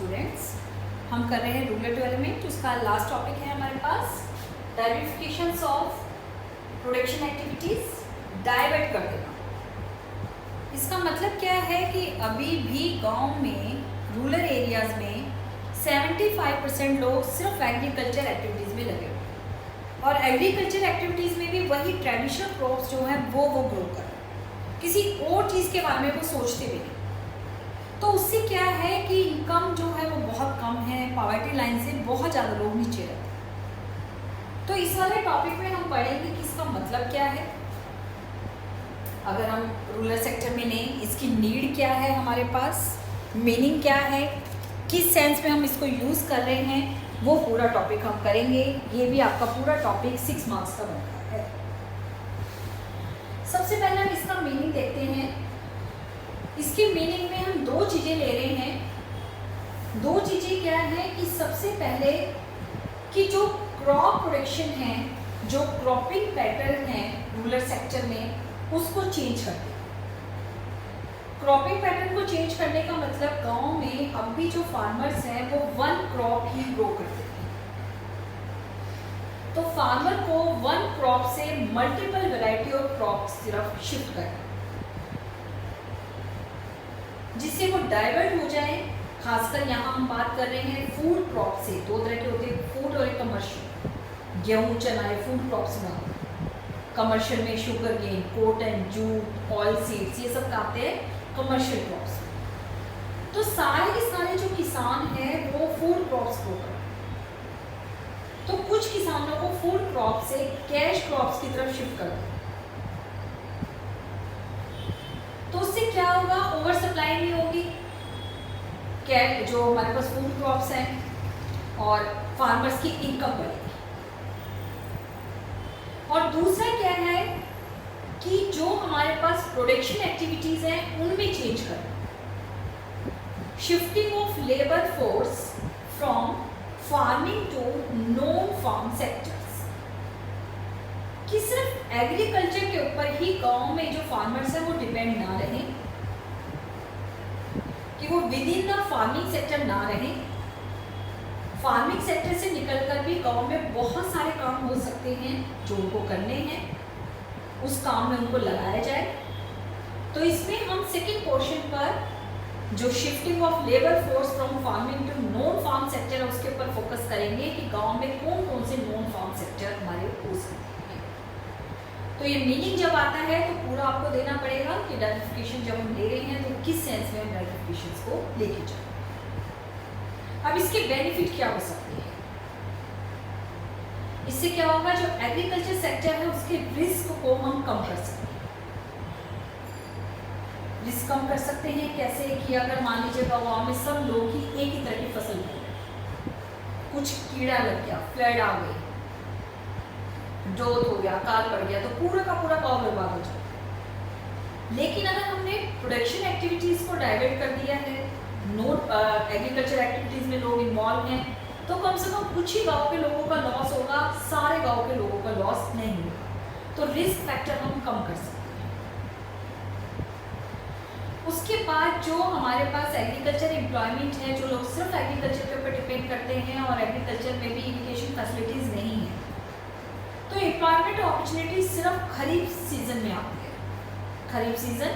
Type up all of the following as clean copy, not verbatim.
Students, हम कर रहे हैं रूरल डेवलपमेंट। उसका लास्ट टॉपिक है हमारे पास डाइवर्सिफिकेशंस ऑफ प्रोडक्शन एक्टिविटीज़, डाइवर्ट कर देना। इसका मतलब क्या है कि अभी भी गांव में, रूरल एरियाज़ में 75% लोग सिर्फ एग्रीकल्चर एक्टिविटीज़ में लगे हुए और एग्रीकल्चर एक्टिविटीज़ में भी वही ट्रेडिशनल क्रॉप्स जो हैं वो ग्रो कर रहे हैं, किसी और चीज़ के बारे में वो सोचते भी नहीं। तो उससे क्या है कि इनकम जो है वो बहुत कम है, पॉवर्टी लाइन से बहुत ज़्यादा लोग नीचे रहते हैं। तो इस वाले टॉपिक में हम पढ़ेंगे कि इसका मतलब क्या है, अगर हम रूरल सेक्टर में लें इसकी नीड क्या है, हमारे पास मीनिंग क्या है, किस सेंस में हम इसको यूज़ कर रहे हैं, वो पूरा टॉपिक हम करेंगे। ये भी आपका पूरा टॉपिक 6 मार्क्स का बनता है। सबसे पहले हम इसका मीनिंग देखते हैं। इसकी मीनिंग में हम दो चीज़ें ले रहे हैं। दो चीज़ें क्या है कि सबसे पहले कि जो क्रॉप प्रोडक्शन है, जो क्रॉपिंग पैटर्न है रूरल सेक्टर में, उसको चेंज कर दें। क्रॉपिंग पैटर्न को चेंज करने का मतलब गांव में अब भी जो फार्मर्स हैं वो वन क्रॉप ही ग्रो करते हैं। तो फार्मर को वन क्रॉप से मल्टीपल वैरायटी ऑफ क्रॉप सिर्फ शिफ्ट करना, जिससे वो डाइवर्ट हो जाए। खासकर यहाँ हम बात कर रहे हैं फूड क्रॉप से। दो तरह के होते हैं, फूड और कमर्शियल। गेहूँ चना ये फूड क्रॉप्स में आते हैं। कमर्शियल में sugarcane, cotton, jute, oil seeds, ये सब आते हैं कमर्शियल क्रॉप्स। तो सारे के सारे जो किसान हैं वो फूड क्रॉप्स ग्रो करते हैं। तो कुछ किसानों को फूड क्रॉप से कैश क्रॉप्स की तरफ शिफ्ट कर दें। तो उससे क्या होगा, ओवर सप्लाई नहीं होगी, कैश जो हमारे पास फूड क्रॉप्स हैं, और फार्मर्स की इनकम बढ़ेगी। और दूसरा क्या है कि जो हमारे पास प्रोडक्शन एक्टिविटीज हैं उनमें चेंज करना, shifting of labour force from farming to non farm sectors, कि सिर्फ एग्रीकल्चर के ऊपर ही गांव में जो फार्मर्स हैं वो डिपेंड ना रहें, कि वो with in the farming sector ना रहें। फार्मिंग सेक्टर से निकलकर भी गांव में बहुत सारे काम हो सकते हैं जो उनको करने हैं, उस काम में उनको लगाया जाए। तो इसमें हम सेकंड पोर्शन पर जो shifting of labour force from farming to non farm sector है उसके ऊपर फोकस करेंगे कि गांव में कौन कौन से नॉन फार्म सेक्टर हमारे हो सकते हैं। तो ये मीनिंग जब आता है तो पूरा आपको देना पड़ेगा कि डाइवर्सिफिकेशन जब हम ले रहे हैं तो किस सेंस में हम डाइवर्सिफिकेशन को लेके जाए। अब इसके बेनिफिट क्या हो सकते हैं, इससे क्या होगा, जो एग्रीकल्चर सेक्टर है उसके रिस्क को हम कम कर सकते हैं। रिस्क कम कर सकते हैं कैसे कि अगर मान लीजिए गाँव में सब लोग ही एक ही तरह की फसल कर रहे हैं, कुछ कीड़ा लग गया, फ्लड आ गई, जोत हो गया, अकाल पड़ गया, तो पूरा का पूरा गाँव बर्बाद हो जाए। लेकिन अगर हमने प्रोडक्शन एक्टिविटीज को डाइवर्ट कर दिया है, नोट एग्रीकल्चर एक्टिविटीज में लोग इन्वॉल्व हैं, तो कम से कम कुछ ही गांव के लोगों का लॉस होगा, सारे गांव के लोगों का लॉस नहीं होगा। तो रिस्क फैक्टर हम कम कर सकते हैं। उसके बाद जो हमारे पास एग्रीकल्चर एम्प्लॉयमेंट है, जो लोग सिर्फ एग्रीकल्चर के ऊपर डिपेंड करते हैं और एग्रीकल्चर में भी इरिगेशन फैसिलिटीज नहीं है, तो एम्प्लॉयमेंट अपॉर्चुनिटी सिर्फ खरीफ सीजन में आती है। खरीफ सीजन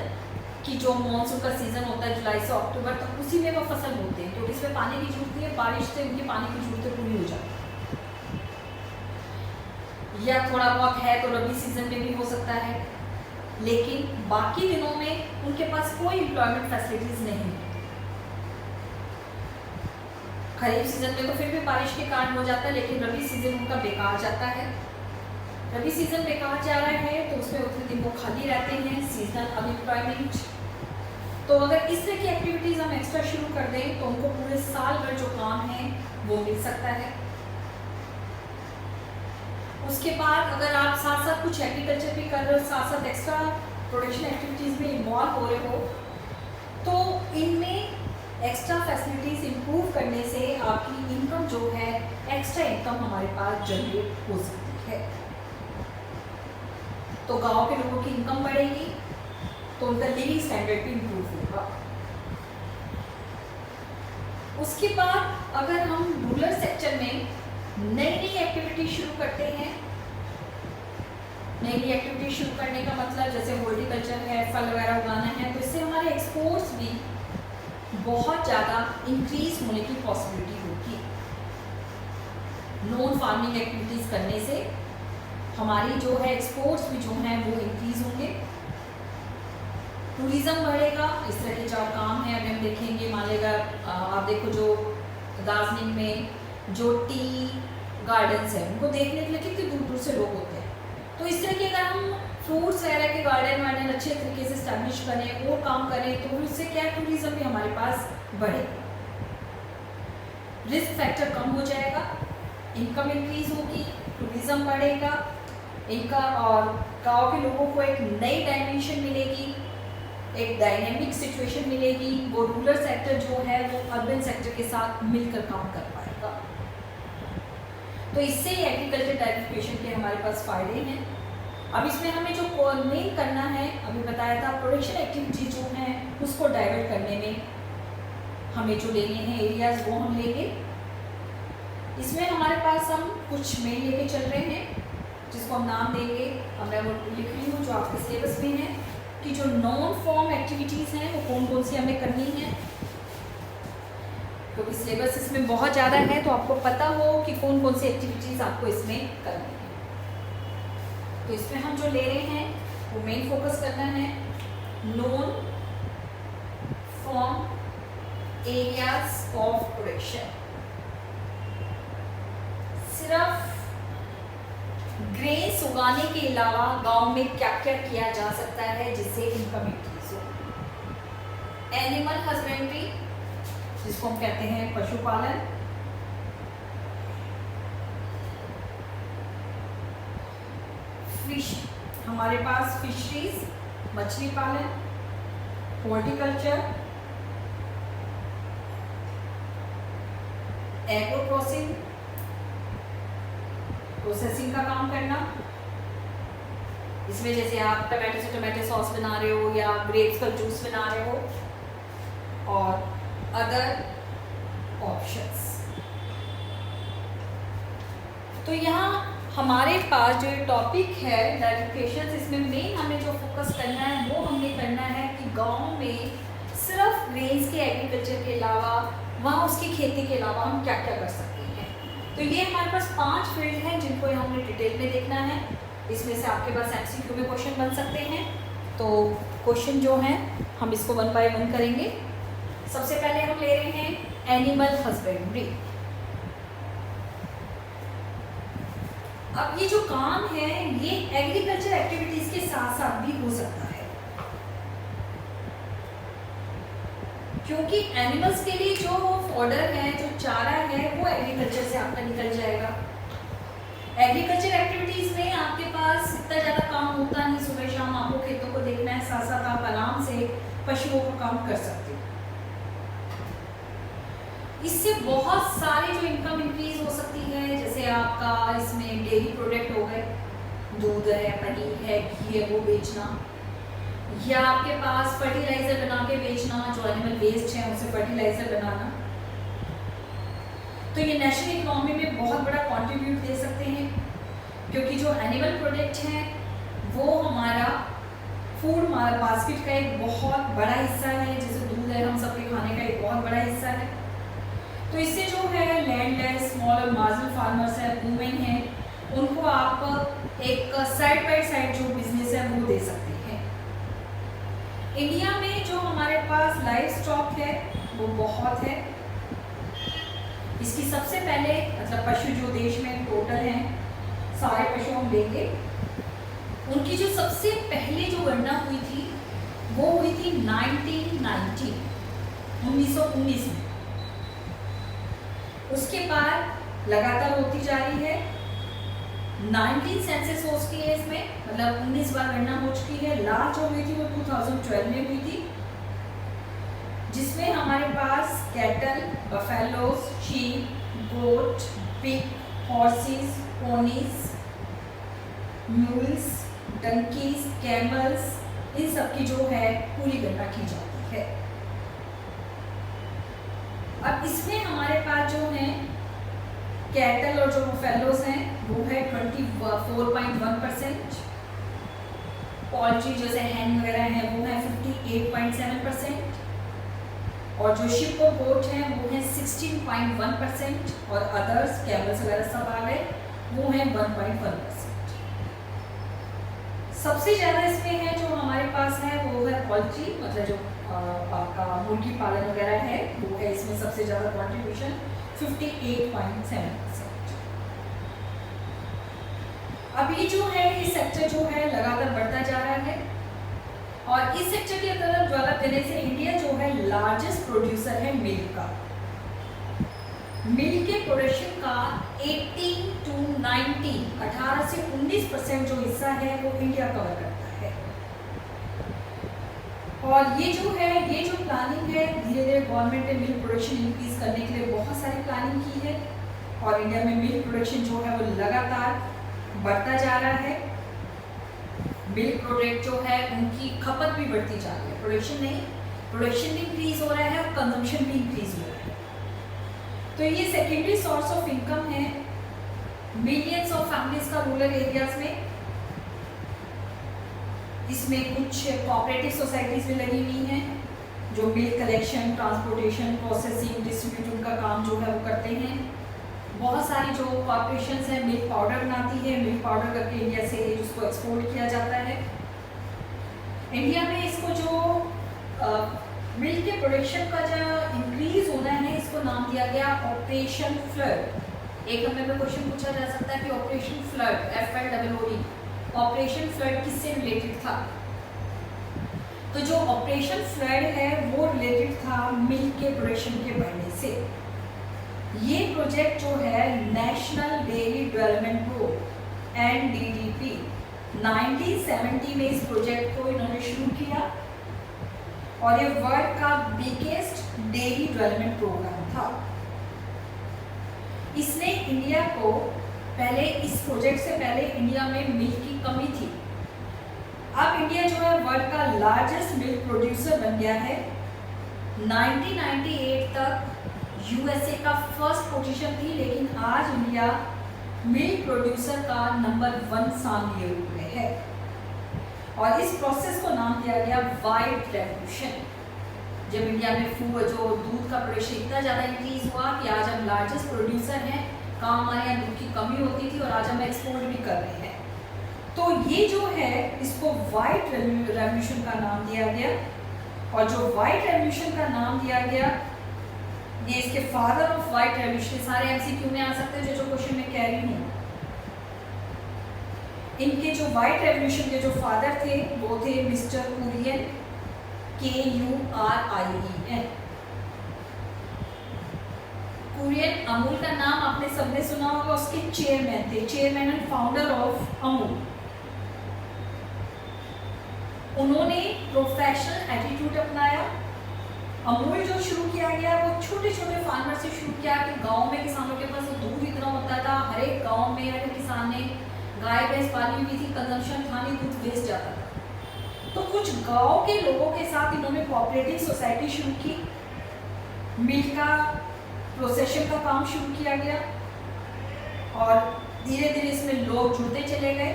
कि जो मानसून का सीजन होता है जुलाई से अक्टूबर तक, तो उसी में वो फसल बोते हैं क्योंकि इसमें पानी की जरूरत है, बारिश से उनकी पानी की जरूरतें पूरी हो जाती है। या थोड़ा बहुत है तो रबी सीजन में भी हो सकता है, लेकिन बाकी दिनों में उनके पास कोई एम्प्लॉयमेंट फैसिलिटीज नहीं है। खरीफ सीजन में तो फिर भी बारिश के कारण हो जाता है, लेकिन रबी सीजन उनका बेकार जाता है। रबी सीजन बेकार जा रहा है तो उसमें उतने दिन वो खाली रहते हैं, सीजनल अनएम्प्लॉयमेंट। तो अगर इस तरह की एक्टिविटीज़ हम एक्स्ट्रा शुरू कर दें तो उनको पूरे साल भर जो काम है वो मिल सकता है। उसके बाद अगर आप साथ साथ कुछ एग्रीकल्चर भी कर रहे हो, साथ साथ एक्स्ट्रा प्रोडक्शन एक्टिविटीज़ में इन्वॉल्व हो रहे हो, तो इनमें एक्स्ट्रा फैसिलिटीज़ इम्प्रूव करने से आपकी इनकम जो है, एक्स्ट्रा इनकम हमारे पास जनरेट हो सकती है। तो गांव के लोगों की इनकम बढ़ेगी तो उनका लिविंग स्टैंडर्ड भी इम्प्रूव होगा। उसके बाद अगर हम रूरल सेक्टर में नई नई एक्टिविटी शुरू करते हैं, नई नई एक्टिविटी शुरू करने का मतलब जैसे हॉर्टिकल्चर है, फल वगैरह उगाना है, तो इससे हमारे एक्सपोर्ट्स भी बहुत ज़्यादा इंक्रीज होने की पॉसिबिलिटी होगी। नॉन फार्मिंग एक्टिविटीज़ करने से हमारी जो है एक्सपोर्ट्स भी जो हैं वो इंक्रीज होंगे, टूरिज़्म बढ़ेगा। इस तरह के जो काम है अगर हम देखेंगे, मान लेगा आप देखो जो दार्जिलिंग में जो टी गार्डन्स हैं उनको देखने के लिए कितने दूर दूर से लोग होते हैं। तो इस तरह के अगर हम फ्रूट्स वगैरह के गार्डन अच्छे तरीके से स्टैब्लिश करें और काम करें तो उससे क्या टूरिज़्म भी हमारे पास बढ़ेगा, रिस्क फैक्टर कम हो जाएगा, इनकम इंक्रीज होगी, टूरिज़्म बढ़ेगा इनका, और गाँव के लोगों को एक नई डायमेंशन मिलेगी, एक डायनेमिक सिचुएशन मिलेगी। वो रूरल सेक्टर जो है वो अर्बन सेक्टर के साथ मिलकर काम कर पाएगा। तो इससे एग्रीकल्चर डाइवर्सिफिकेशन के हमारे पास फ़ायदे हैं। अब इसमें हमें जो मेन करना है, अभी बताया था, प्रोडक्शन एक्टिविटी जो है उसको डाइवर्ट करने में हमें जो लेने हैं एरियाज वो हम लेंगे। इसमें हमारे पास हम कुछ मेन लेके चल रहे हैं जिसको हम नाम देंगे, अब मैं वो लिख रही हूँ जो आपके सिलेबस में है कि जो नॉन फॉर्म एक्टिविटीज़ हैं वो कौन कौन सी हमें करनी है, क्योंकि सिलेबस इसमें बहुत ज़्यादा है तो आपको पता हो कि कौन कौन सी एक्टिविटीज़ आपको इसमें करनी है। तो इसमें हम जो ले रहे हैं वो मेन फोकस करना है non farm areas of production. सिर्फ ग्रेन्स उगाने के अलावा गांव में क्या क्या किया जा सकता है जिससे इनकम इंक्रीज हो। एनिमल हस्बेंड्री जिसको हम कहते हैं पशुपालन, फिश हमारे पास फिशरीज मछली पालन, हॉर्टिकल्चर, एग्रो प्रोसेसिंग का काम करना। इसमें जैसे आप टमाटो से टमाटो सॉस बना रहे हो या ग्रेप्स का जूस बना रहे हो और अदर ऑप्शंस। तो यहाँ हमारे पास जो टॉपिक है डाइवर्सिफिकेशन, इसमें मेन हमें जो फोकस करना है वो हमने करना है कि गांव में सिर्फ ग्रेन्स के एग्रीकल्चर के अलावा वहाँ उसकी खेती के अलावा हम क्या क्या कर सकते हैं। तो ये हमारे पास 5 फील्ड हैं जिनको हमने डिटेल में देखना है। इसमें से आपके पास MCQ में क्वेश्चन बन सकते हैं। तो क्वेश्चन जो हैं हम इसको 1 बाय 1 करेंगे। सबसे पहले हम ले रहे हैं एनिमल हस्बेंड्री। अब ये जो काम है ये एग्रीकल्चर एक्टिविटीज के साथ साथ भी हो सकता है, क्योंकि एनिमल्स के लिए जो फॉडर है, जो चारा है, वो एग्रीकल्चर से आपका निकल जाएगा। एग्रीकल्चर एक्टिविटीज में आपके पास इतना ज़्यादा काम होता नहीं, सुबह शाम आपको खेतों को देखना है, साथ साथ आप आराम से पशुओं का काम कर सकते हो। इससे बहुत सारे जो इनकम इंक्रीज हो सकती है, जैसे आपका इसमें डेयरी प्रोडक्ट हो गए, दूध है, पनीर है, घी है, वो बेचना, या आपके पास फर्टिलाइजर बना के बेचना, जो एनिमल वेस्ट है उसे फर्टिलाइजर बनाना। तो ये नेशनल इकोनॉमी में बहुत बड़ा कंट्रीब्यूट दे सकते हैं, क्योंकि जो एनिमल प्रोडक्ट हैं वो हमारा फूड बास्केट का एक बहुत बड़ा हिस्सा है। जैसे दूध है, हम सबके खाने का एक बहुत बड़ा हिस्सा है। तो इससे जो है लैंडलेस स्मॉल और मार्जिनल फार्मर्स है, वुमेन है, उनको आप एक साइड बाय साइड जो बिजनेस है वो दे सकते हैं। इंडिया में जो हमारे पास लाइव स्टॉक है वो बहुत है। इसकी सबसे पहले मतलब पशु जो देश में टोटल हैं, सारे पशु हम लेंगे, उनकी जो सबसे पहले जो गणना हुई थी वो हुई थी 1919 में। उसके बाद लगातार होती जा रही है। 19 सेंसस हो चुकी है इसमें, मतलब 19 बार गणना हो चुकी है। लास्ट जो हुई थी वो 2012 में हुई थी, जिसमें हमारे पास cattle, buffaloes, sheep, goat, pig, horses, ponies, mules, donkeys, camels, इन सब की जो है पूरी गणना की जाती है। अब इसमें हमारे पास जो है कैटल और जो फेलोज हैं वो है 24.1%, पोल्ट्री जैसे हैन वगैरह हैं वो है 58.7%, और जो शिप और बोट हैं वो है 16.1%, और अदर्स कैमल्स वगैरह सब आ गए वो है 1.1%। सबसे ज़्यादा इसमें है जो हमारे पास है वो है पोल्ट्री, मतलब जो आपका मुर्गी पालन वगैरह है वो है इसमें सबसे ज़्यादा कॉन्ट्रीब्यूशन 58.7%। अब ये जो है ये सेक्टर जो है लगातार बढ़ता जा रहा है, और इस सेक्टर की तरफ ज्यादा देने से इंडिया जो है लार्जेस्ट प्रोड्यूसर है मिल्क का। मिल्क के प्रोडक्शन का 18 to 19 18 से 19% जो हिस्सा है वो इंडिया कवर करता है। और ये जो है ये जो प्लानिंग है धीरे धीरे गवर्नमेंट ने मिल्क प्रोडक्शन इंक्रीज करने के लिए बहुत सारी प्लानिंग की है, और इंडिया में मिल्क प्रोडक्शन जो है वो लगातार बढ़ता जा रहा है। मिल्क प्रोडक्ट जो है उनकी खपत भी बढ़ती जा रही है, प्रोडक्शन नहीं, प्रोडक्शन भी इंक्रीज हो रहा है और कंजम्पशन भी इंक्रीज हो रहा है। तो ये सेकेंडरी सोर्स ऑफ इनकम है मिलियंस ऑफ फैमिलीज का रूरल एरियाज में। इसमें कुछ कोऑपरेटिव सोसाइटीज भी लगी हुई हैं जो milk collection, transportation, processing, distribute उनका काम जो है वो करते हैं। बहुत सारी जो कॉर्पोरेशंस हैं मिल्क पाउडर बनाती है, मिल्क पाउडर करके इंडिया से उसको एक्सपोर्ट किया जाता है। इंडिया में इसको जो मिल्क के प्रोडक्शन का जो इंक्रीज होना है इसको नाम दिया गया ऑपरेशन फ्लड। एक हमें में क्वेश्चन पूछा जा सकता है कि operation flood FLOOD operation flood किससे रिलेटेड था? तो जो ऑपरेशन फ्लड है वो रिलेटेड था मिल्क के प्रोडक्शन के बढ़ने से। ये प्रोजेक्ट जो है national dairy development board NDDP 1970 में इस प्रोजेक्ट को इन्होंने शुरू किया, और ये वर्ल्ड का बिगेस्ट डेयरी डेवलपमेंट प्रोग्राम था। इसने इंडिया को पहले इस प्रोजेक्ट से पहले इंडिया में मिल्क की कमी थी। अब इंडिया जो है वर्ल्ड का लार्जेस्ट मिल्क प्रोड्यूसर बन गया है। 1998 तक USA का फर्स्ट पोजीशन थी, लेकिन आज इंडिया मिल्क प्रोड्यूसर का नंबर 1 स्थान लिए हुए है, और इस प्रोसेस को नाम दिया गया वाइट रेवोल्यूशन। जब इंडिया में जो दूध का प्रोडक्शन इतना ज़्यादा इंक्रीज हुआ कि आज हम लार्जेस्ट प्रोड्यूसर हैं, काम हमारे यहाँ दूध की कमी होती थी और आज हम एक्सपोर्ट भी कर रहे हैं। तो ये जो है इसको वाइट रेवोल्यूशन का नाम दिया गया, और जो वाइट रेवोल्यूशन का नाम दिया गया ये इसके फादर ऑफ वाइट रेवोल्यूशन, सारे MCQ में आ सकते हैं जो क्वेश्चन में कह रही हूँ। इनके जो वाइट रेवोल्यूशन के जो फादर थे वो थे मिस्टर कुरियन, KURIEN। कुरियन, अमूल का नाम आपने सबने सुना होगा, उसके चेयरमैन थे, chairman and founder of Amul. उन्होंने प्रोफेशनल एटीट्यूड अपनाया। अमूल जो शुरू किया गया वो छोटे छोटे फार्मर से शुरू किया कि गांव में किसानों के पास दूध इतना होता था, हर एक गांव में हर किसान ने गाय भैंस पाली हुई थी, कंजम्पशन था नहीं, दूध वेस्ट जाता था। तो कुछ गांव के लोगों के साथ इन्होंने कोऑपरेटिव सोसाइटी शुरू की, मिल्क का प्रोसेशन का काम शुरू किया गया, और धीरे धीरे इसमें लोग जुड़ते चले गए।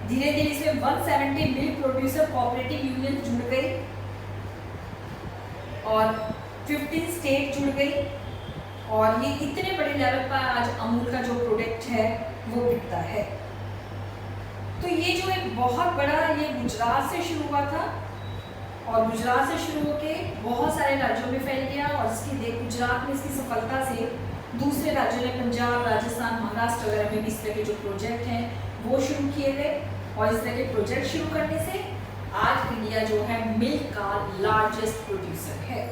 धीरे धीरे इसमें 170 मिल्क प्रोड्यूसर कोऑपरेटिव यूनियन जुड़ गई, और 15 स्टेट जुड़ गई, और ये इतने बड़े लेवल पर आज अमूल का जो प्रोडक्ट है वो बिकता है। तो ये जो एक बहुत बड़ा ये गुजरात से शुरू हुआ था, और गुजरात से शुरू होकर बहुत सारे राज्यों में फैल गया, और इसकी गुजरात में इसकी सफलता से दूसरे राज्यों में पंजाब, राजस्थान, महाराष्ट्र वगैरह में भी इस तरह के जो प्रोजेक्ट हैं वो शुरू किए गए, और इस तरह के प्रोजेक्ट शुरू करने से आज इंडिया जो है मिल्क का लार्जेस्ट प्रोड्यूसर है।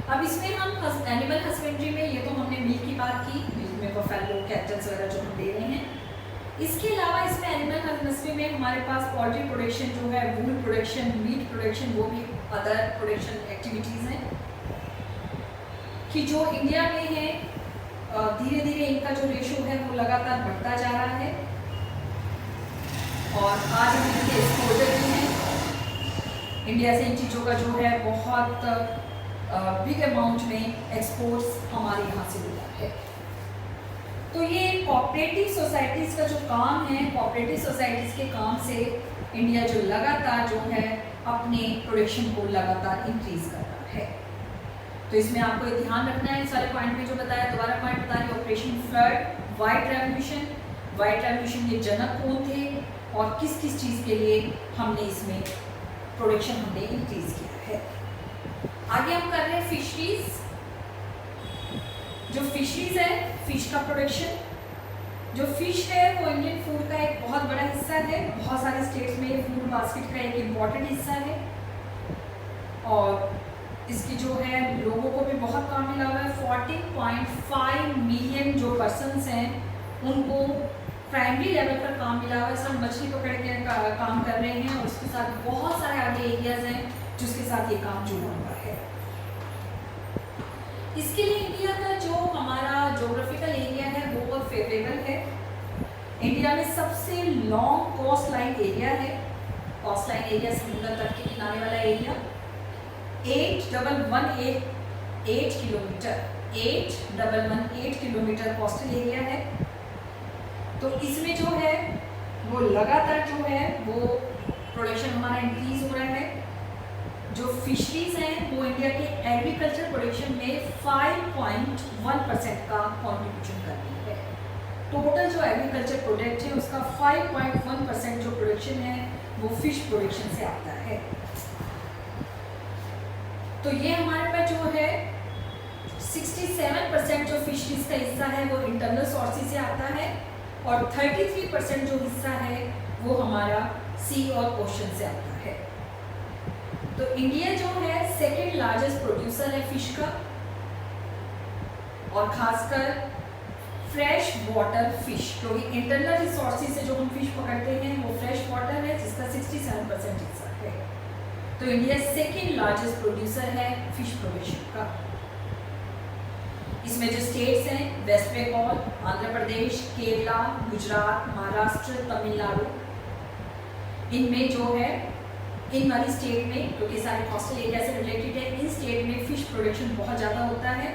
अब इसमें हम एनिमल हस्बेंड्री में, ये तो हमने मिल्क की बात की, मिल्क में बफेलो, कैटल्स वगैरह जो हम दे रहे हैं। इसके अलावा इसमें एनिमल हस्बेंड्री में हमारे पास पोल्ट्री प्रोडक्शन जो है, वूल प्रोडक्शन, मीट प्रोडक्शन, वो भी अदर प्रोडक्शन एक्टिविटीज़ हैं कि जो इंडिया में है। धीरे धीरे इनका जो रेशो है वो लगातार बढ़ता जा रहा है, और आज हम इनके एक्सपोर्टर भी हैं। इंडिया से इन चीज़ों का जो है बहुत बिग अमाउंट में एक्सपोर्ट्स हमारे यहाँ से मिला है। तो ये कोऑपरेटिव सोसाइटीज़ का जो काम है, कोऑपरेटिव सोसाइटीज़ के काम से इंडिया जो लगातार जो है अपने प्रोडक्शन को लगातार इंक्रीज कर रहा है। तो इसमें आपको ये ध्यान रखना है, सारे पॉइंट में जो बताया, दोबारा पॉइंट बता रही, operation flood, white revolution. White revolution के जनक कौन थे और किस किस चीज़ के लिए हमने इसमें प्रोडक्शन हमने इंक्रीज किया है। आगे हम कर रहे हैं फिशरीज। जो फिशरीज है, फिश का प्रोडक्शन, जो फिश है वो इंडियन फूड का एक बहुत बड़ा हिस्सा है। बहुत सारे स्टेट्स में फूड बास्केट का एक इम्पॉर्टेंट हिस्सा है और इसकी जो है लोगों को भी बहुत काम मिला हुआ है। 14.5 मिलियन जो पर्सन्स हैं उनको प्राइमरी लेवल पर काम मिला हुआ है। सब मछली पकड़ के काम कर रहे हैं और उसके साथ बहुत सारे आगे एरियाज हैं जिसके साथ ये काम जुड़ा हुआ है। इसके लिए इंडिया का जो हमारा जोग्राफिकल एरिया है वो बहुत फेवरेबल है। इंडिया में सबसे लॉन्ग कोस्ट लाइन एरिया है। कोस्ट लाइन एरिया समुद्र तट के किनारे वाला area 8,118 kilometre, 8,118 kilometre coastal area है। तो इसमें जो है वो लगातार जो है वो प्रोडक्शन हमारा इंक्रीज हो रहा है। जो फिशरीज हैं वो इंडिया के एग्रीकल्चर प्रोडक्शन में 5.1% का कॉन्ट्रीब्यूशन कर रही है। टोटल जो एग्रीकल्चर प्रोडक्ट है उसका 5.1% जो प्रोडक्शन है वो फिश प्रोडक्शन से आता है। तो ये हमारे पास जो है 67% जो फिशरीज का हिस्सा है वो इंटरनल सोर्सेज से आता है और 33% जो हिस्सा है वो हमारा सी और ओशन से आता है। तो इंडिया जो है सेकेंड लार्जेस्ट प्रोड्यूसर है फिश का और खासकर फ्रेश वाटर फिश, क्योंकि इंटरनल रिसोर्सेज से जो हम फिश पकड़ते हैं वो फ्रेश वाटर है जिसका 67% हिस्सा है। तो इंडिया सेकेंड लार्जेस्ट प्रोड्यूसर है फिश प्रोडक्शन का। इसमें जो स्टेट्स हैं वेस्ट बंगाल, आंध्र प्रदेश, केरला, गुजरात, महाराष्ट्र, तमिलनाडु, इनमें जो है इन वाली स्टेट में, क्योंकि सारे कोस्टल एरिया से रिलेटेड है, इन स्टेट में फिश प्रोडक्शन बहुत ज़्यादा होता है।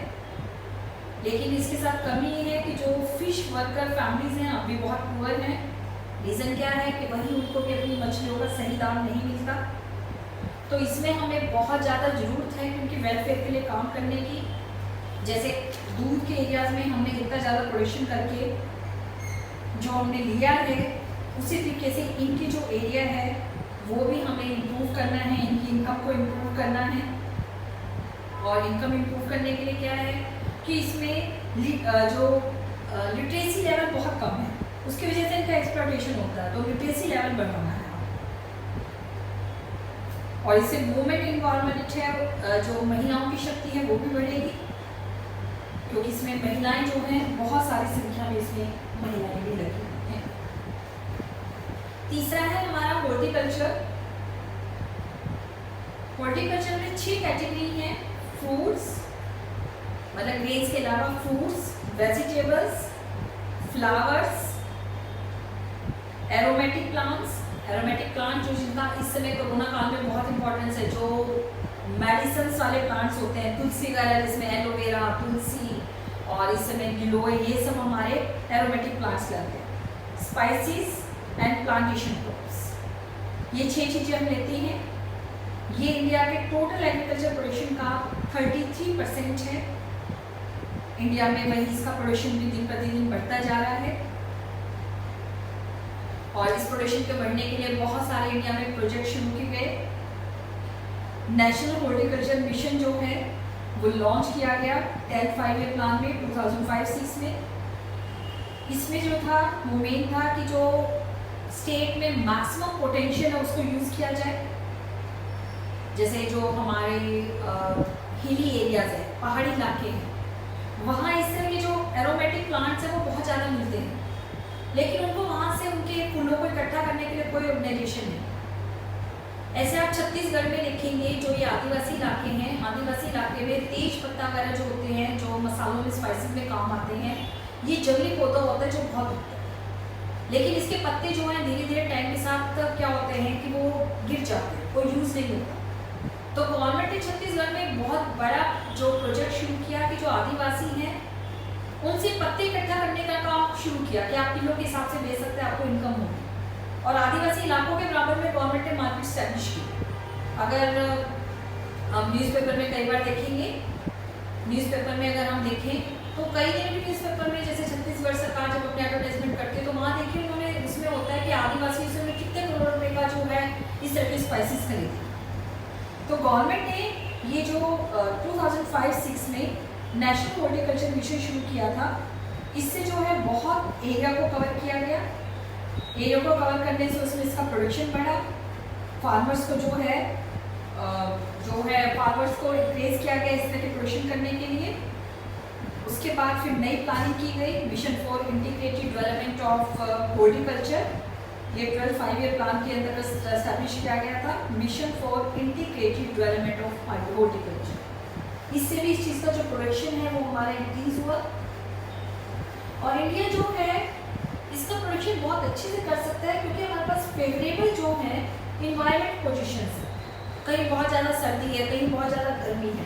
लेकिन इसके साथ कमी ये है कि जो फिश वर्कर फैमिलीज हैं अभी बहुत पुअर हैं। रीज़न क्या है कि वहीं उनको भी अपनी मछलियों का सही दाम नहीं मिलता। तो इसमें हमें बहुत ज़्यादा ज़रूरत है क्योंकि वेलफेयर के लिए काम करने की। जैसे दूध के एरियाज़ में हमने इतना ज़्यादा प्रोडक्शन करके जो हमने लिया है, उसी तरीके से इनकी जो एरिया है वो भी हमें इम्प्रूव करना है, इनकी इनकम को इम्प्रूव करना है। और इनकम इम्प्रूव करने के लिए क्या है कि इसमें जो लिटरेसी लेवल बहुत कम है, उसकी वजह से इनका एक्सप्लॉयटेशन होता है। तो लिटरेसी लेवल बढ़ाना है और इससे वुमेन इन्वॉल्वमेंट है, जो महिलाओं की शक्ति है वो भी बढ़ेगी, क्योंकि इसमें महिलाएं जो हैं बहुत सारी संख्या में इसमें महिलाएं भी लगी हुई हैं। तीसरा है हमारा हॉर्टिकल्चर। हॉर्टिकल्चर में 6 कैटेगरी हैं। फ्रूट्स, मतलब ग्रेन्स के अलावा fruits, vegetables, flowers, aromatic plants. Aromatic plant जो जिनका इस समय कोरोना काल में बहुत इंपॉर्टेंस है, जो मेडिसिन वाले प्लांट्स होते हैं, तुलसी वगैरह जिसमें एलोवेरा, तुलसी और इस समय गिलोय, ये सब हमारे एरोमेटिक प्लांट्स लगते हैं। स्पाइसेस एंड प्लांटेशन क्रॉप्स, ये 6 चीज़ें हम लेते हैं। ये इंडिया के टोटल एग्रीकल्चर प्रोडक्शन का 33% है। इंडिया में वही इसका प्रोडक्शन भी दिन प्रतिदिन बढ़ता जा रहा है और इस प्रोडक्शन के बढ़ने के लिए बहुत सारे इंडिया में प्रोजेक्ट शुरू किए गए। नेशनल हॉर्टिकल्चर मिशन जो है वो लॉन्च किया गया 10th 5-year प्लान में 2005-06 में। इसमें जो था वो मेन था कि जो स्टेट में मैक्सिमम पोटेंशियल है उसको यूज़ किया जाए। जैसे जो हमारे हिली एरियाज है, पहाड़ी इलाके हैं, वहाँ इस तरह के जो एरोमेटिक प्लांट्स हैं वो बहुत ज़्यादा मिलते हैं, लेकिन उनको वहाँ से उनके फूलों को इकट्ठा करने के लिए कोई ऑर्गेनाइजेशन नहीं। ऐसे आप छत्तीसगढ़ में देखेंगे जो ये आदिवासी इलाके हैं, आदिवासी इलाके में तेज पत्ता वगैरह जो होते हैं, जो मसालों में स्पाइसेस में काम आते हैं, ये जंगली पौधा होता है जो बहुत उगता है, लेकिन इसके पत्ते जो हैं धीरे धीरे टाइम के साथ क्या होते हैं कि वो गिर जाते हैं, कोई यूज़ नहीं होता। तो गवर्नमेंट ने छत्तीसगढ़ में एक बहुत बड़ा जो प्रोजेक्ट शुरू किया कि जो आदिवासी हैं उनसे पत्ते इकट्ठा करने का काम शुरू किया कि आप किलो के हिसाब से बेच सकते हैं, आपको इनकम होगी। और आदिवासी इलाकों के बराबर में गवर्नमेंट ने मार्केट स्टैब्लिश की। अगर हम न्यूज़पेपर में कई बार देखेंगे, न्यूज़पेपर में अगर हम देखें तो कई दिन भी न्यूज़पेपर में जैसे छत्तीसगढ़ सरकार जब अपने एडवर्टाइजमेंट करती है तो वहाँ देखिए उन्होंने इसमें होता है कि आदिवासियों से उन्होंने कितने करोड़ रुपए का जो है इस तरह के स्पाइसेस खरीदे। तो गवर्नमेंट ने ये जो 2005-06 में नेशनल हॉर्टिकल्चर मिशन शुरू किया था, इससे जो है बहुत एरिया को कवर किया गया। एरिया को कवर करने से उसमें इसका प्रोडक्शन बढ़ा, फार्मर्स को जो है फार्मर्स को इंक्रेज किया गया इस तरह के प्रोडक्शन करने के लिए। उसके बाद फिर नई प्लानिंग की गई, mission for integrated development of horticulture, ये 12 5-ईयर प्लान के अंतर्गत एस्टैब्लिश किया गया था, mission for integrated development of horticulture. इससे भी इस चीज़ का जो प्रोडक्शन है वो हमारा इंक्रीज हुआ। और इंडिया जो है इसका प्रोडक्शन बहुत अच्छे से कर सकता है क्योंकि हमारे पास फेवरेबल जो है इन्वायरमेंट पोजिशंस है। कहीं बहुत ज़्यादा सर्दी है, कहीं बहुत ज़्यादा गर्मी है,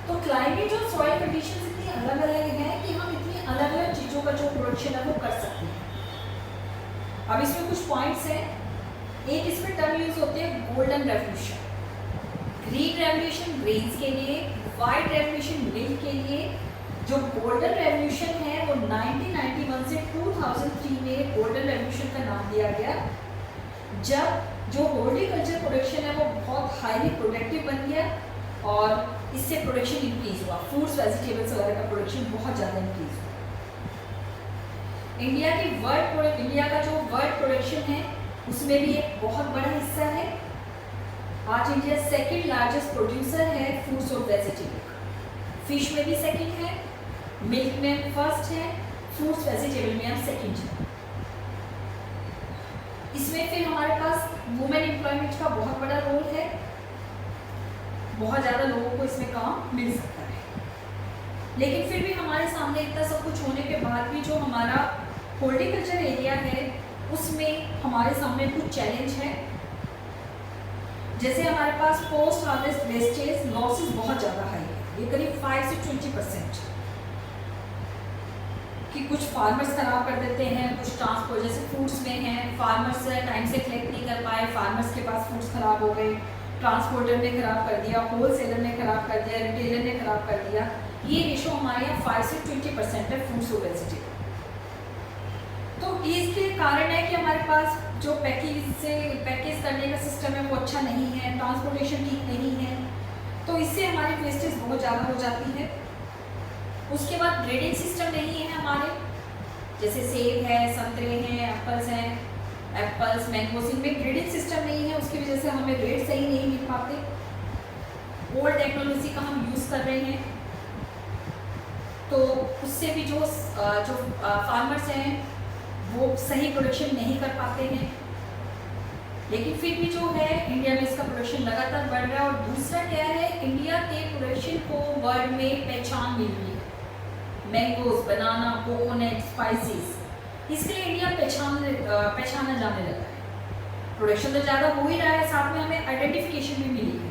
तो क्लाइमेट और सॉइल कंडीशंस इतनी अलग अलग हैं कि हम इतनी अलग अलग चीज़ों का जो प्रोडक्शन है वो कर सकते हैं। अब इसमें कुछ पॉइंट्स हैं। एक इसमें टर्म यूज होते हैं golden revolution, green revolution grains के लिए, वाइट रेवोल्यूशन मिल्क के लिए। जो गोल्डन रेवोल्यूशन है वो 1991 से 2003 में गोल्डन रेवोल्यूशन का नाम दिया गया, जब जो हॉर्टिकल्चर प्रोडक्शन है वो बहुत हाईली प्रोडक्टिव बन गया और इससे प्रोडक्शन इंक्रीज हुआ, फ्रूट्स वेजिटेबल्स वगैरह का प्रोडक्शन बहुत ज़्यादा इंक्रीज हुआ। इंडिया का जो वर्ल्ड प्रोडक्शन है उसमें भी एक बहुत बड़ा हिस्सा है। आज इंडिया सेकंड लार्जेस्ट प्रोड्यूसर है फ्रूट्स और वेजिटेबल। फिश में भी सेकंड है, मिल्क में फर्स्ट है, फ्रूट्स वेजिटेबल में हम सेकंड है। इसमें फिर हमारे पास वुमेन एम्प्लॉयमेंट का बहुत बड़ा रोल है, बहुत ज़्यादा लोगों को इसमें काम मिल सकता है। लेकिन फिर भी हमारे सामने इतना सब कुछ होने के बाद भी जो हमारा हॉर्टिकल्चर एरिया है उसमें हमारे सामने कुछ चैलेंज है। जैसे हमारे पास पोस्ट हार्वेस्ट वेस्टेज लॉसेस बहुत ज़्यादा हाई है, ये करीब 5 से 20% कि कुछ फार्मर्स खराब कर देते हैं, कुछ ट्रांसपोर्ट जैसे फ्रूट्स में हैं, फार्मर्स टाइम से कलेक्ट नहीं कर पाए, फार्मर्स के पास फ्रूट्स खराब हो गए, ट्रांसपोर्टर ने खराब कर दिया, होलसेलर ने खराब कर दिया, रिटेलर ने खराब कर दिया। ये रेशो हमारे यहाँ 5 से 20% है फ्रूट्स और वेजिटेबल। तो इसके कारण है कि हमारे पास जो पैकेज करने का सिस्टम है वो अच्छा नहीं है, ट्रांसपोर्टेशन ठीक नहीं है, तो इससे हमारी वेस्टेज बहुत ज़्यादा हो जाती है। उसके बाद ग्रेडिंग सिस्टम नहीं है हमारे, जैसे सेब है, संतरे हैं, एप्पल्स मैंगोस, इनमें ग्रेडिंग सिस्टम नहीं है, उसकी वजह से हमें रेट सही नहीं मिल पाते। ओल्ड टेक्नोलॉजी का हम यूज़ कर रहे हैं, तो उससे भी जो फार्मर्स हैं वो सही प्रोडक्शन नहीं कर पाते हैं। लेकिन फिर भी जो है इंडिया में इसका प्रोडक्शन लगातार बढ़ रहा है। और दूसरा क्या है, इंडिया के प्रोडक्शन को वर्ल्ड में पहचान मिल रही है, मैंगोज, बनाना, कोकोनट, स्पाइसेस, इसके लिए इंडिया पहचाना जाने लगा है। प्रोडक्शन तो ज़्यादा हो ही रहा है, साथ में हमें आइडेंटिफिकेशन भी मिली है।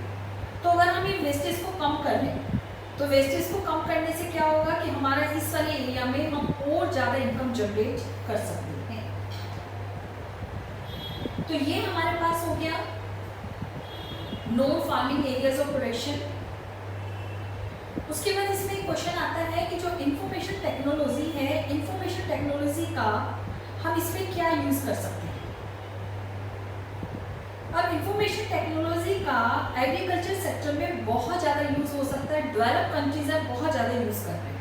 तो अगर हम ये वेस्टेज को कम कर लें, तो वेस्टेज को कम करने से क्या होगा कि हमारा इस वाले एरिया में हम और ज़्यादा इनकम जनरेट कर सकते हैं। तो ये हमारे पास हो गया non farming areas of production. उसके बाद इसमें एक क्वेश्चन आता है कि जो इंफॉर्मेशन टेक्नोलॉजी है, इंफॉर्मेशन टेक्नोलॉजी का हम इसमें क्या यूज़ कर सकते हैं। अब इंफॉर्मेशन टेक्नोलॉजी का एग्रीकल्चर सेक्टर में बहुत ज़्यादा यूज़ हो सकता है, डेवलप कंट्रीज अब बहुत ज़्यादा यूज़ कर रहे हैं।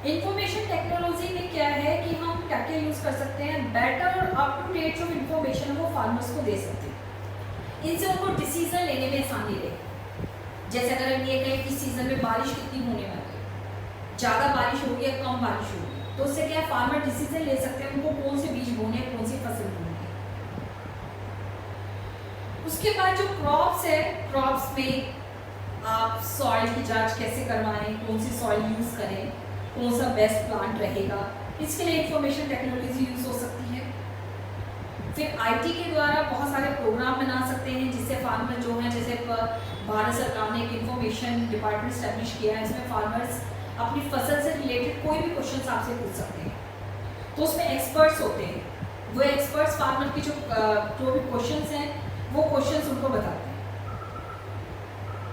इंफॉर्मेशन टेक्नोलॉजी में क्या है कि हम क्या क्या यूज़ कर सकते हैं, बेटर और अप टू डेट जो इंफॉर्मेशन वो फार्मर्स को दे सकते हैं। इनसे उनको डिसीजन लेने में आसानी रहे। जैसे अगर हम ये कहें कि सीजन में बारिश कितनी होने वाली है, ज़्यादा बारिश होगी या कम बारिश होगी, तो उससे क्या फार्मर डिसीजन ले सकते हैं उनको कौन से बीज बोने हैं, कौन सी फसल बोनी है। उसके बाद जो क्रॉप्स है, क्रॉप्स में आप सॉइल की जांच कैसे करवाएं, कौन सी सॉइल यूज़ करें, कौन सा बेस्ट प्लांट रहेगा, इसके लिए इंफॉर्मेशन टेक्नोलॉजी यूज़ हो सकती है। फिर आईटी के द्वारा बहुत सारे प्रोग्राम बना सकते हैं जिससे फार्मर जो हैं, जैसे भारत सरकार ने एक इन्फॉर्मेशन डिपार्टमेंट स्टैब्लिश किया है, इसमें फार्मर्स अपनी फसल से रिलेटेड कोई भी क्वेश्चन आपसे पूछ सकते हैं। तो उसमें एक्सपर्ट्स होते हैं, वो एक्सपर्ट्स फार्मर की जो भी क्वेश्चंस हैं वो क्वेश्चंस उनको बताते हैं।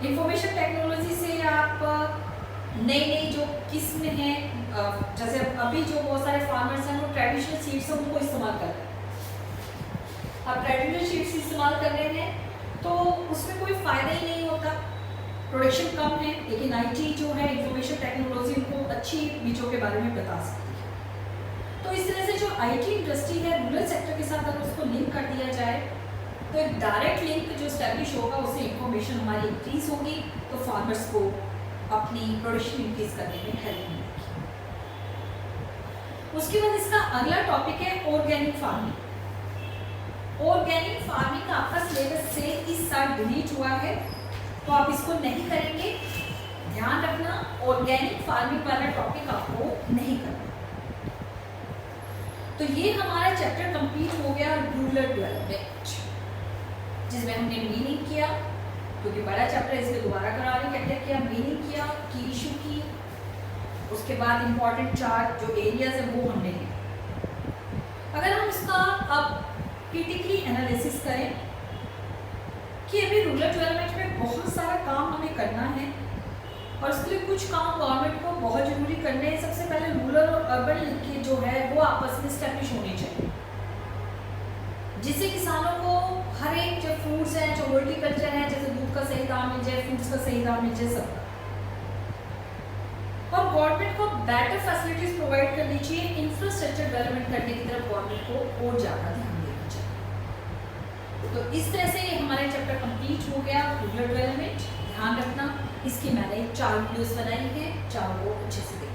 इंफॉर्मेशन टेक्नोलॉजी से आप नई नई जो किस्म हैं, जैसे अभी जो बहुत सारे फार्मर्स हैं वो ट्रेडिशनल सीड्स हैं उनको इस्तेमाल कर रहे हैं। अब ट्रेडिशनल सीड्स इस्तेमाल कर रहे हैं तो उसमें कोई फ़ायदा ही नहीं होता, प्रोडक्शन कम है, लेकिन आईटी जो है इंफॉर्मेशन टेक्नोलॉजी उनको अच्छी बीजों के बारे में बता सकती है। तो इस तरह से जो आईटी इंडस्ट्री है रूरल सेक्टर के साथ अगर उसको लिंक कर दिया जाए तो एक डायरेक्ट लिंक जो स्टैब्लिश होगा, उससे इंफॉर्मेशन हमारी इंक्रीज होगी, तो फार्मर्स को अपनी प्रोडक्शन इंक्रीज करने में हेल्प मिलेगी। उसके बाद इसका अगला टॉपिक है ऑर्गेनिक फार्मिंग। ऑर्गेनिक फार्मिंग आपका सिलेबस से इस साल डिलीट हुआ है, तो आप इसको नहीं करेंगे। ध्यान रखना, ऑर्गेनिक फार्मिंग वाला टॉपिक आपको नहीं करना। तो ये हमारा चैप्टर कंप्लीट हो गया रूरल डेवलपमेंट, जिसमें हमने मीनिंग किया, क्योंकि बड़ा चैप्टर है इसलिए दोबारा करा रहे हैं। क्या किया? मीनिंग किया, की इशू की, उसके बाद इंपॉर्टेंट चार जो एरियाज है वो हमने लिए। अगर हम इसका अब क्रिटिकली एनालिसिस करें कि अभी रूरल डेवलपमेंट में बहुत सारा काम हमें करना है और उसके लिए कुछ काम गवर्नमेंट को बहुत ज़रूरी करने हैं। सबसे पहले रूरल और अर्बन लिंकेज जो है वो आपस में स्टैब्लिश होने चाहिए, जिससे किसानों को हर एक जो फ्रूट्स हैं, जो हॉर्टिकल्चर है, जैसे दूध का सही दाम मिल जाए, फ्रूट्स का सही दाम मिल जाए, सब। और गवर्नमेंट को बेटर फैसिलिटीज प्रोवाइड करनी चाहिए। इंफ्रास्ट्रक्चर डेवलपमेंट करने की तरफ गवर्नमेंट को और ज़्यादा ध्यान देना चाहिए। तो इस तरह से हमारा चैप्टर कंप्लीट हो गया रूरल डेवलपमेंट। ध्यान रखना, इसकी मैंने 4 वीडियोस बनाई हैं, चारों को अच्छे से देखना।